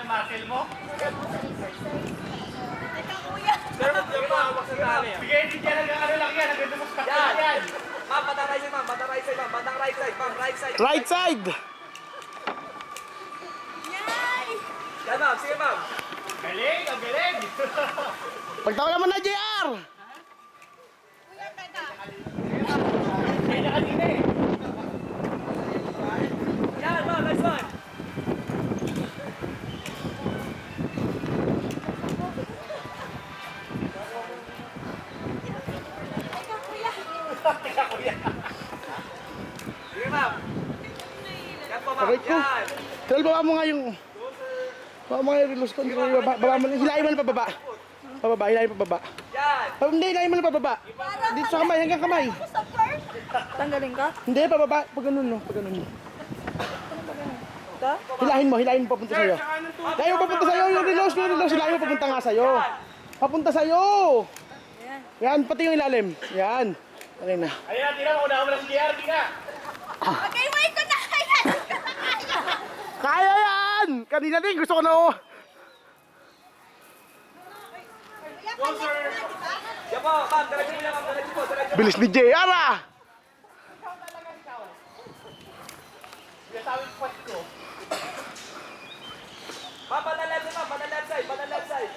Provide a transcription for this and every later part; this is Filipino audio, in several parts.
muscle mo. Sir, yung mahawak sa tali. Bigay din dyan hanggang ano lang yan. Hanggang dumustak lang yan. Ma'am, bandang right side, ma'am. Bandang right side, ma'am. Bandang right side, ma'am. Right side. Right side! Yan, ma'am. Sige, ma'am. Galing, ang galing. Pagtawa naman na, JR! Kaya na kanina eh. Yan, ma'am. Nice one. Teka kuya. Sige, ma'am. Yan po, ma'am. Aray ko. Yan. Tol, baba mo nga yung... Baba mo nga yung reloose ko. Baba mo. Hilahin mo na pababa. Pababa, hilahin pababa. Yan. Hindi, hilahin mo na pababa. Dito sa kamay, hanggang kamay. Tanggalin ka? Hindi, pababa. Pag ganun, no. Pag ganun. Hilahin mo papunta sa'yo. Hilahin mo papunta sa'yo. Yung reloose. Hilahin mo papunta nga sa'yo. Papunta sa'yo. Yan, pati yung ilalim. Yan. Okay na. Ayan, tira mo. Una mo na si JR. Tira. Okay, wait ko na! Kaya yan! Kanina din, gusto ko na oh. Go, sir. Yan po, ma'am. Diretso mo yan, ma'am. Diretso po. Diretso. Bilis ni JR ah! Tawid spot ko. Ma'am, bandang left side, ma'am. Bandang left side. Bandang left side.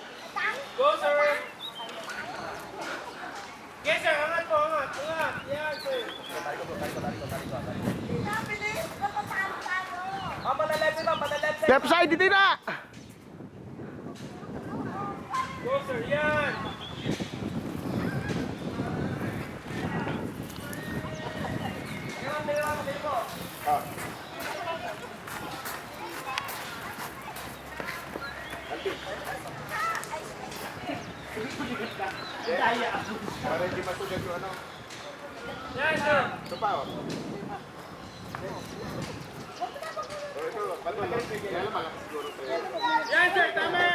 Go, sir. Yes, sir. Angat po, angat. Angat. Yan, sir. Ma'am, bandang left side, ma'am. Bandang left side. Left side, dito na! Go, sir. Yan. Sige, ma'am. Dito, ma'am. Dito po. Para hindi masugat yung ano. Yan, sir. Ito pa, oh. Oh, ito, bato lang. Kaya lang malakas siguro sa'yo. Yan, sir. Tama.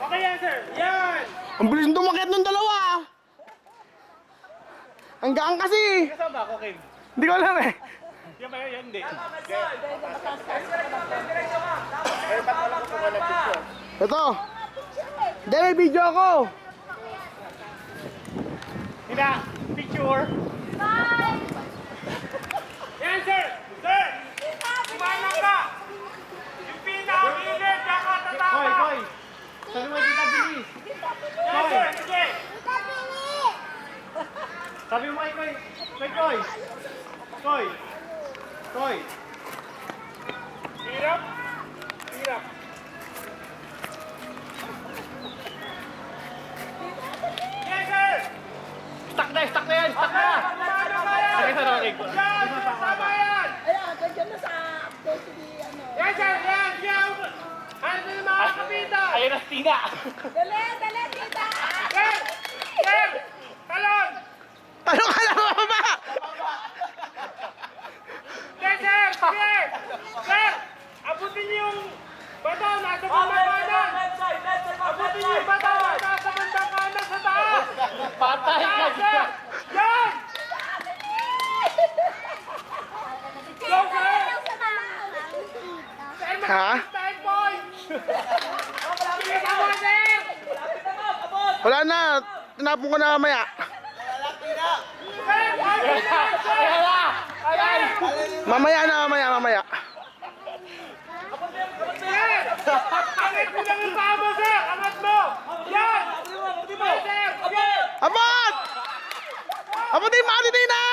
Okay yan, sir. Yan. Ang bilis nung tumakit nung dalawa ah! Ang gaan kasi! Kasama ako, Kim. Hindi ko alam eh. Yan ba yun? Yan, hindi. Ito! Hindi, may video ako! Hina. Picture. Yan, sir. Sir. Kumalang ka. Yung pinaka-ilit. Kaka tatama. Koy, Koy. Sabi mo, kita bilis. Yan, sir. Sige. Sabi mo, Koy. Koy, Koy. Koy. Koy. Hirap. Hirap. Yes, sir! Stuck na yan, stuck na! Sakit na naman, Igbo. Yan, sir! Tama yan! Ayan, ganyan na sa destiny, ano. Yan, sir! Yan! Yan! Ano na mga kapitan? Ayun na, Tina! Dali, tita! Sir! Sir! Talon! Ano ka lang mama? Yes, sir! Sige! Sir! Abutin niyo yung bato nasa bandang kanan! Left side. Left side, ma'am. Abutin Left niyo yung bato side. nasa bandang kanan sa taas! Patay ka dyan! Yan! Go, sir! Sir, Ha? mag-time point! Sige ka ba, sir? Wala na! Tinapon ko na mamaya. Sir, Mamaya na, mamaya. Sir! Angat mo lang yung paa mo, sir! Angat mo! Yan! Yan, sir! Sige! Abot! Abot din, mali din na!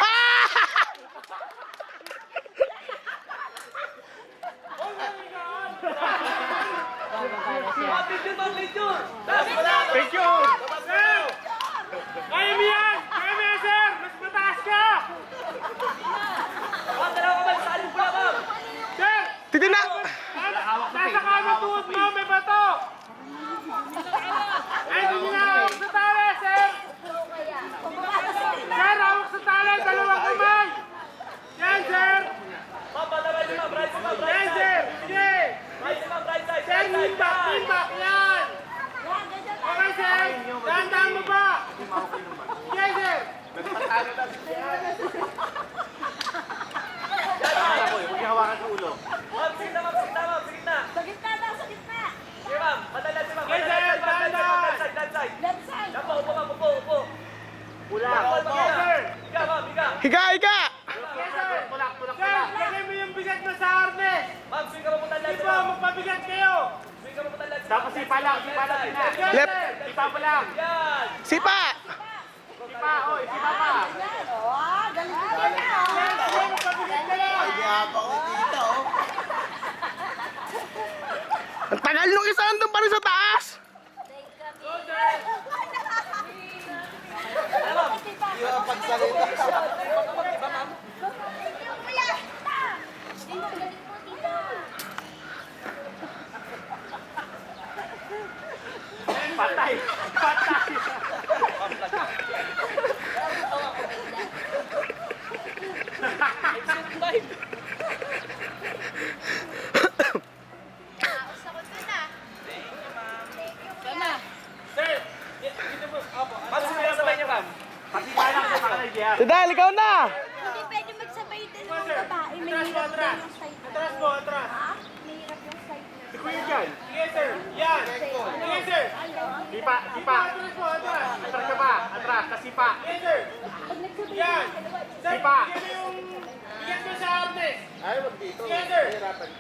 Ah! Picture, ma'am. Picture. Picture! Sir! Kaya mo yan! Kaya mo yan, sir! Mas mataas ka! Ma'am, dalawa ka ba? Sa aling pula, ma'am. Sir! Titin na! Nasa kanan tuhod mo, may bato! Ay, hindi na hawak sa tali, sir! Sir, hawak sa tali, dalawang kamay! Yan, sir! Ma'am, bandang right side, ma'am. Right side, ma'am. Yan, Right sir! side. Sige! Right side, ma'am. Right side. Sir, Right side. lean back, yan! Okay, sir! Dahan-dahan mo ba? Yes, sir! Yan, ma'am. ulo. Ma'am, sige na, ma'am, sige na, ma'am, sige na. Sa gitna daw, sa gitna. Sige, ma'am. Madala si ma'am. Yes, sir, Madala, dahan. left side, left side. Left side. Upo, upo, ma'am, upo, upo. Wala. Yes, Yes, sir. Higa, ma'am, higa. Higa, higa! Yes, sir. Sir, lagay mo yung bigat mo sa harness. Ma'am, swing ka papunta left Di side, ba, ma'am. magpabigat kayo. Swing ka papunta left side. Tapos sipa lang, sipa lang. Yes, Left. sir. Sipa pa lang. Yan. Sipa! Sipa, oy, sipa pa. Yan, oh, galing ka na. Yes, sir, magpabigat kayo. Ang tagal nung isa nandun pa rin sa taas! Patay. Patay. Sir, dito po. Opo. Ma'am, sige na, sabay niyo, ma'am. Pasipa lang sa mga idea. Tidal, ikaw na! Hindi pwede magsabay din ng Sir, babae. May atras mo, hirap atras. din yung side na. Atras mo, atras. Ha? May hirap yung side na. Si Kuya dyan. Sige, sir. Yan. Sige, sir. Sipa, sipa. Atras mo, atras. Atras ka pa. Atras, tas sipa. Sige, sir. Pag nagsabay Yan. din, dalawa. Sipa. Bigyan mo yung bigat mo sa harness. Ay, wag dito. Sige, sir.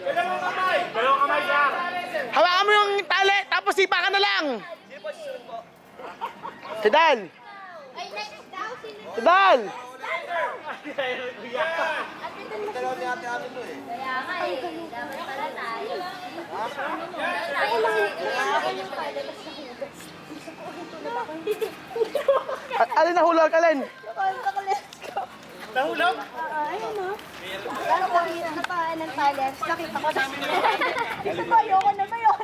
Dalawang kamay. Dalawang kamay, sir. Hawakan mo yung tali, tapos sipa ka na lang! Tidal! Ay, next daw. Sino? Tidal! Kuya. Dalawa ni ate Ami mo eh. Kaya nga eh. Dapat pala tayo. Alin nahulog, alin? Nahulog? Ayun o. Parang nakita na pa ng talents. Nakita ko na. Ito ba? Ayoko na ba yun?